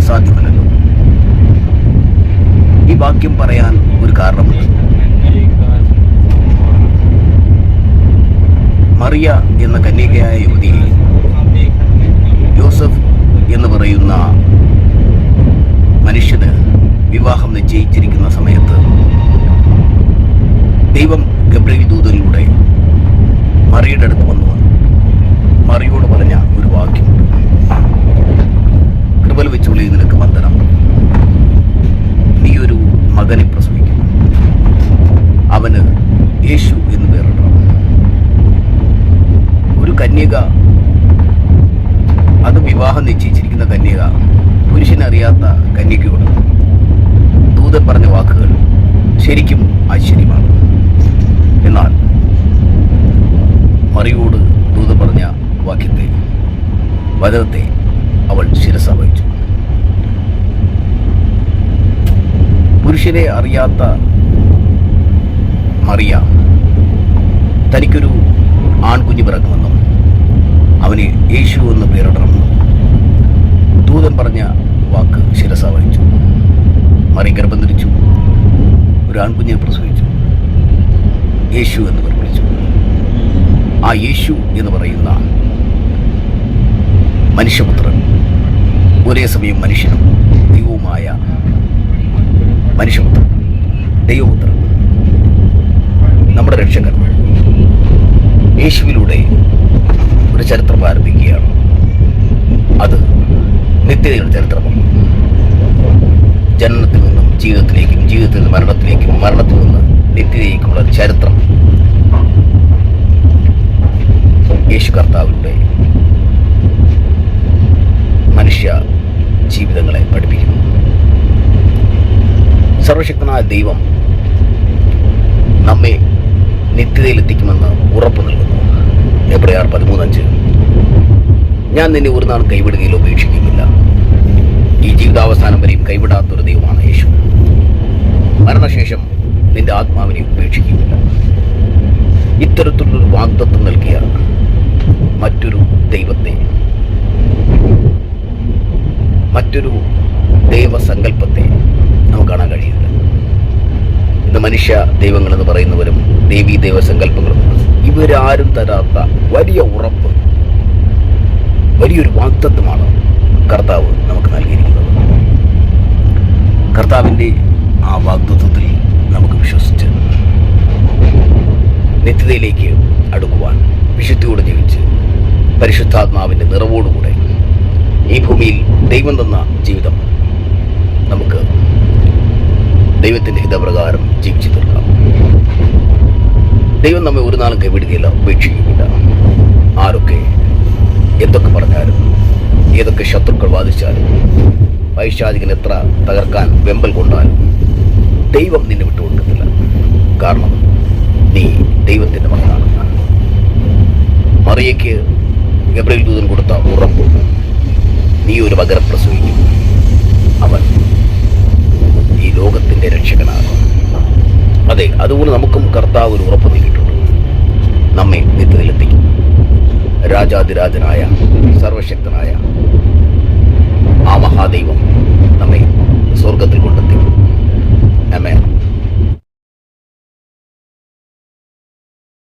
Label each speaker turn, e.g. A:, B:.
A: അസാധ്യമല്ലല്ലോ. ഈ വാക്യം പറയാൻ ഒരു കാരണമുണ്ട്. മറിയ എന്ന കന്യകയായ യുവതിയെ യോസഫ് എന്ന് പറയുന്ന മനുഷ്യന് വിവാഹം നിശ്ചയിച്ചിരിക്കുന്ന സമയത്ത് ദൈവം ഗബ്രിയേൽ ദൂതനിലൂടെ മറിയുടെ അടുത്ത് വന്നു മറിയോട് പറഞ്ഞ ഒരു വാക്യമുണ്ട്. കൃപൽ വെച്ചുള്ളി നിനക്ക് വന്ദനം, നീ ഒരു മകനെ പ്രസവിക്കും, അവന് യേശു എന്ന് പേരിടണം. ഒരു കന്യക, അത് വിവാഹം നിശ്ചയിച്ചിരിക്കുന്ന കന്യക, പുരുഷനറിയാത്ത കന്യകയോട് ദൂതൻ പറഞ്ഞ വാക്കുകൾ ശരിക്കും ആശ്ചര്യമാണ്. എന്നാൽ മറിയോട് ദൂതൻ പറഞ്ഞ വാക്യത്തെ, വചനത്തെ അവൾ ശിരസ വഹിച്ചു. പുരുഷനെ അറിയാത്ത മറിയ തനിക്കൊരു ആൺകുഞ്ഞ് പിറക്കുമെന്നും അവന് യേശു എന്ന് പേരിടണമെന്നും ദൂതൻ പറഞ്ഞ വാക്ക് ശിരസ വഹിച്ചു. മറിയ ഗർഭം ധരിച്ചു, ഒരു ആൺകുഞ്ഞിനെ പ്രസവിച്ചു, യേശു എന്ന് പേർ വിളിച്ചു. ആ യേശു എന്ന് പറയുന്ന മനുഷ്യപുത്രൻ ഒരേ സമയം മനുഷ്യനും ദൈവവുമായ മനുഷ്യപുത്രൻ, ദൈവപുത്രൻ, നമ്മുടെ രക്ഷകൻ യേശുവിലൂടെ ഒരു ചരിത്രം ആരംഭിക്കുകയാണ്. അത് നിത്യതയുടെ ചരിത്രമാണ്. ജനനത്തിൽ നിന്നും ജീവിതത്തിലേക്കും, ജീവിതത്തിൽ നിന്ന് മരണത്തിലേക്കും, മരണത്തിൽ നിന്ന് നിത്യതയിലേക്കുള്ള ഒരു ചരിത്രം യേശു കർത്താവിലൂടെ മനുഷ്യ ജീവിതങ്ങളെ പഠിപ്പിക്കുന്നു. സർവശക്തനായ ദൈവം നമ്മെ നിത്യതയിലെത്തിക്കുമെന്ന് ഉറപ്പ് നൽകുന്നു. എബ്രായർ 13:5, ഞാൻ നിന്നെ ഒരു നാൾ കൈവിടുകയിലോ ഉപേക്ഷിക്കുകയില്ല. ഈ ജീവിതാവസാനം വരെയും കൈവിടാത്തൊരു ദൈവമാണ് യേശു. മരണശേഷം നിന്റെ ആത്മാവിനെ ഉപേക്ഷിക്കുകയില്ല. ഇത്തരത്തിലുള്ളൊരു വാഗ്ദത്വം നൽകിയ മറ്റൊരു ദൈവത്തെ, മറ്റൊരു ദൈവസങ്കല്പത്തെ നമുക്ക് കാണാൻ കഴിയില്ല. ഇന്ന് മനുഷ്യ ദൈവങ്ങളെന്ന് പറയുന്നവരും ദേവീ ദൈവസങ്കല്പങ്ങളും ഇവരാരും തരാത്ത വലിയ ഉറപ്പ്, വലിയൊരു വാഗ്ദത്വമാണ് കർത്താവ് നമുക്ക് നൽകിയിരിക്കുന്നത്. കർത്താവിൻ്റെ ആ വാഗ്ദത്വത്തിൽ നമുക്ക് വിശ്വസിച്ച് നിത്യതയിലേക്ക് അടുക്കുവാൻ, വിശുദ്ധിയോടെ ജീവിച്ച് പരിശുദ്ധാത്മാവിൻ്റെ നിറവോടുകൂടെ ഈ ഭൂമിയിൽ ദൈവം തന്ന ജീവിതം നമുക്ക് ദൈവത്തിൻ്റെ ഹിതപ്രകാരം ജീവിച്ചു തീർക്കാം. ദൈവം നമ്മെ ഒരു നാളും കൈവിടുകയില്ല, ഉപേക്ഷിക്കുകയില്ല. ആരൊക്കെ എന്തൊക്കെ പറഞ്ഞാലും, ഏതൊക്കെ ശത്രുക്കൾ വാദിച്ചാലും, പൈശാചികൻ എത്ര തകർക്കാൻ വെമ്പൽ കൊണ്ടാലും ദൈവം നിന്നെ വിട്ടുകൊടുക്കത്തില്ല. കാരണം നീ ദൈവത്തിൻ്റെ മകനാണ്. മറിയയ്ക്ക് ഗബ്രിയേൽ ദൂതൻ കൊടുത്ത ഉറപ്പ്, നീ ഒരു മകനെ പ്രസവിക്കും, അവൻ ഈ ലോകത്തിൻ്റെ രക്ഷകനാകും. അതെ, അതുകൊണ്ട് നമുക്കും കർത്താവ് ഒരു ഉറപ്പ് നൽകിയിട്ടുണ്ട്. നമ്മെ നിത്യതയിലെത്തിക്കും. രാജാതിരാജനായ സർവശക്തനായ ആ മഹാദൈവം നമ്മെ സ്വർഗത്തിൽ കൊണ്ടെത്തിക്കും.